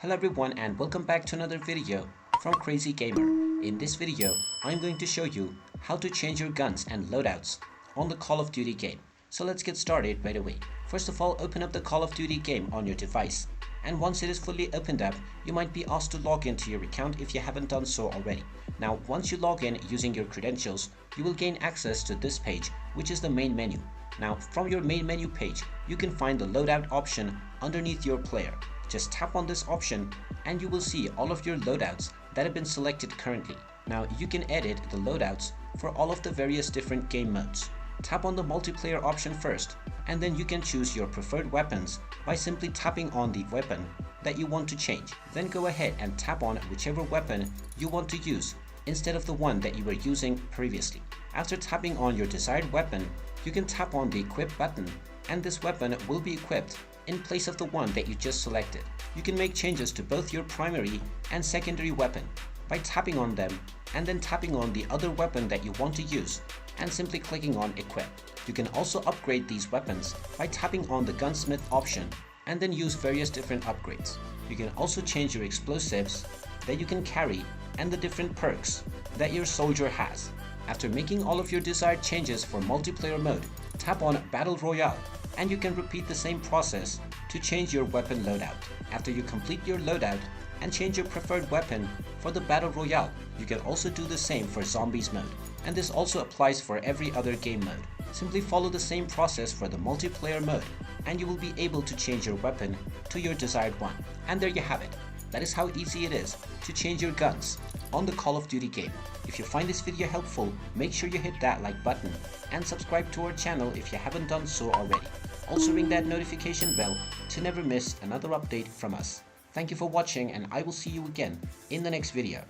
Hello everyone and welcome back to another video from Crazy Gamer. In this video, I'm going to show you how to change your guns and loadouts on the Call of Duty game. So let's get started right away. First of all, open up the Call of Duty game on your device. And once it is fully opened up, you might be asked to log into your account if you haven't done so already. Now, once you log in using your credentials, you will gain access to this page, which is the main menu. Now, from your main menu page, you can find the loadout option underneath your player. Just tap on this option and you will see all of your loadouts that have been selected currently. Now you can edit the loadouts for all of the various different game modes. Tap on the multiplayer option first and then you can choose your preferred weapons by simply tapping on the weapon that you want to change. Then go ahead and tap on whichever weapon you want to use instead of the one that you were using previously. After tapping on your desired weapon, you can tap on the equip button and this weapon will be equipped in place of the one that you just selected. You can make changes to both your primary and secondary weapon by tapping on them and then tapping on the other weapon that you want to use and simply clicking on equip. You can also upgrade these weapons by tapping on the gunsmith option and then use various different upgrades. You can also change your explosives that you can carry and the different perks that your soldier has. After making all of your desired changes for multiplayer mode, tap on Battle Royale and you can repeat the same process to change your weapon loadout. After you complete your loadout and change your preferred weapon for the Battle Royale, you can also do the same for Zombies mode, and this also applies for every other game mode. Simply follow the same process for the multiplayer mode and you will be able to change your weapon to your desired one. And there you have it. That is how easy it is to change your guns on the Call of Duty game. If you find this video helpful, make sure you hit that like button and subscribe to our channel if you haven't done so already. Also ring that notification bell to never miss another update from us. Thank you for watching and I will see you again in the next video.